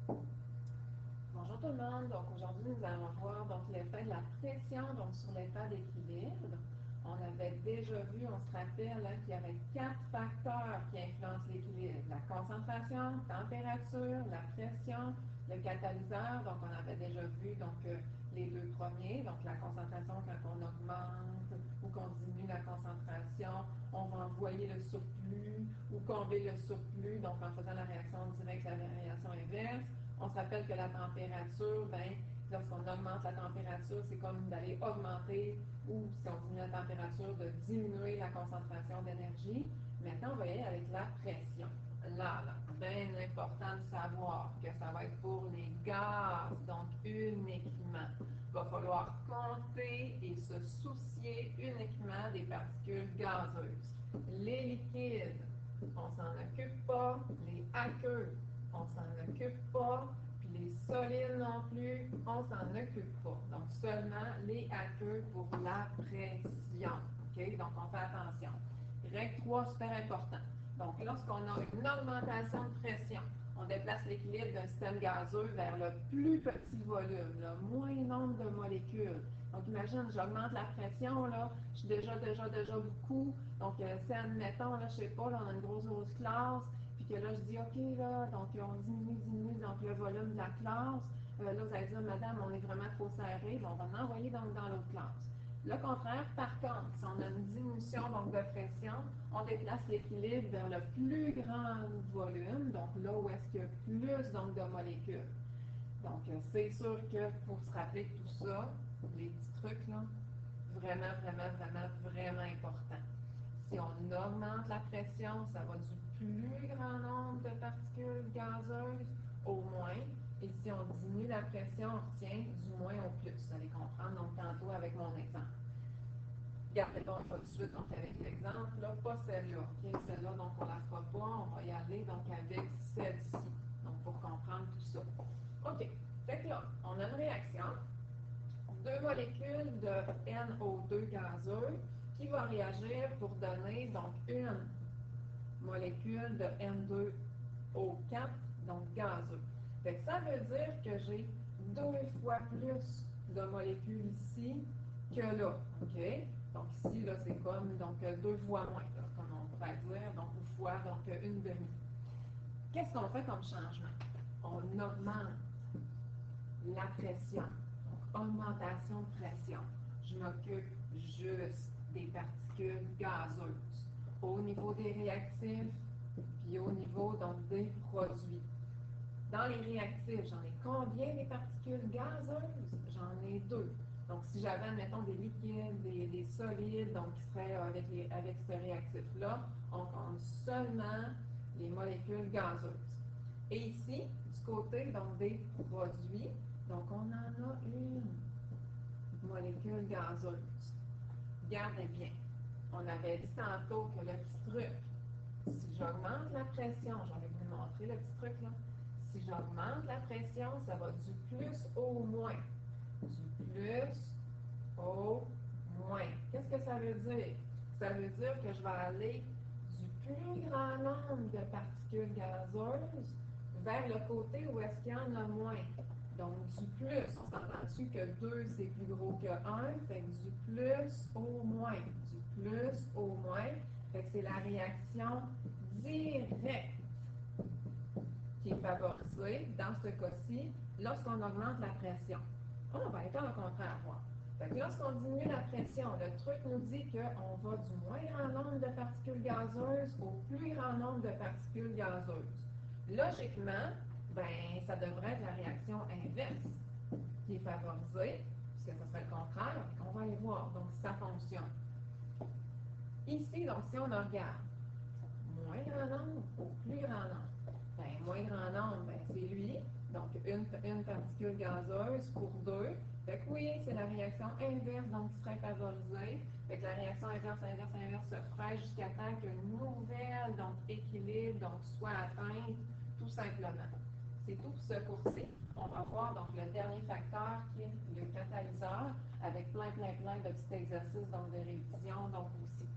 Bonjour tout le monde. Donc aujourd'hui, nous allons voir l'effet de la pression sur l'état d'équilibre. On avait déjà vu, on se rappelle qu'il y avait 4 facteurs qui influencent l'équilibre. La concentration, température, la pression, le catalyseur. Donc on avait déjà vu les 2 premiers. Donc la concentration, quand on augmente ou qu'on diminue la concentration, on va envoyer le surplus ou combler le surplus. Donc en faisant la réaction directe, la réaction inverse. On se rappelle que la température, lorsqu'on augmente la température, c'est comme d'aller augmenter ou, si on diminue la température, de diminuer la concentration d'énergie. Maintenant, on va y aller avec la pression. Là, bien important de savoir que ça va être pour les gaz, donc uniquement. Il va falloir compter et se soucier uniquement des particules gazeuses. Les liquides, on s'en occupe pas. Les aqueux, on s'en occupe pas. Puis les solides non plus, on s'en occupe pas. Donc seulement les aqueux pour la pression. OK? Donc on fait attention. Règle 3, super important. Donc lorsqu'on a une augmentation de pression, on déplace l'équilibre d'un système gazeux vers le plus petit volume, le moins nombre de molécules. Donc, imagine, j'augmente la pression, là, je suis déjà beaucoup. Donc, si, admettons, là, je sais pas, là, on a une grosse classe, puis que là, je dis, OK, là, donc, on diminue, donc, le volume de la classe. Là, vous allez dire, madame, on est vraiment trop serré, on va l'envoyer dans l'autre classe. Le contraire, par contre, si on a une diminution donc, de pression, on déplace l'équilibre vers le plus grand volume, donc là où est-ce qu'il y a plus donc, de molécules. Donc, c'est sûr que pour se rappeler de tout ça, les petits trucs, là, vraiment important. Si on augmente la pression, ça va du plus grand nombre de particules gazeuses au moins. Et si on diminue la pression, on retient du moins au plus. Vous allez comprendre donc tantôt avec mon exemple. Regardez donc pas tout de suite donc avec l'exemple, là, pas celle-là. Okay? Celle-là, donc on ne la fera pas, on va y aller donc avec celle-ci. Donc pour comprendre tout ça. OK. Fait que là, on a une réaction. 2 molécules de NO2 gazeux qui va réagir pour donner donc une molécule de N2O4, donc gazeux. Fait que ça veut dire que j'ai 2 fois plus de molécules ici que là. OK? Donc ici, là, c'est comme donc 2 fois moins, là, comme on pourrait dire, donc ou fois donc une demi. Qu'est-ce qu'on fait comme changement? On augmente la pression. Donc, augmentation de pression. Je m'occupe juste des particules gazeuses. Au niveau des réactifs, puis au niveau donc des produits. Dans les réactifs, j'en ai combien des particules gazeuses? J'en ai 2. Donc, si j'avais, admettons, des liquides, des solides, donc qui seraient avec ce réactif-là, on compte seulement les molécules gazeuses. Et ici, du côté donc, des produits, donc on en a une molécule gazeuse. Regardez bien. On avait dit tantôt que le petit truc, si j'augmente la pression, j'en vais vous montrer le petit truc là. Si j'augmente la pression, ça va du plus au moins. Du plus au moins. Qu'est-ce que ça veut dire? Ça veut dire que je vais aller du plus grand nombre de particules gazeuses vers le côté où est-ce qu'il y en a moins. Donc, du plus, on s'entend dessus que 2, c'est plus gros que 1, fait que du plus au moins. Du plus au moins, fait que c'est la réaction directe qui est favorisée, dans ce cas-ci, lorsqu'on augmente la pression. On va être au contraire voir. Fait que lorsqu'on diminue la pression, le truc nous dit qu'on va du moins grand nombre de particules gazeuses au plus grand nombre de particules gazeuses. Logiquement, ça devrait être la réaction inverse qui est favorisée, puisque ça serait le contraire, on va aller voir, donc ça fonctionne. Ici, donc si on regarde, moins grand nombre au plus grand nombre, moins grand nombre, c'est lui, donc une particule gazeuse pour 2. Fait que oui, c'est la réaction inverse donc qui serait favorisée. Fait que la réaction inverse se ferait jusqu'à temps qu'une nouvelle donc, équilibre donc, soit atteinte tout simplement. C'est tout pour ce cours-ci. On va voir donc le dernier facteur qui est le catalyseur avec plein de petits exercices donc, de révision donc aussi.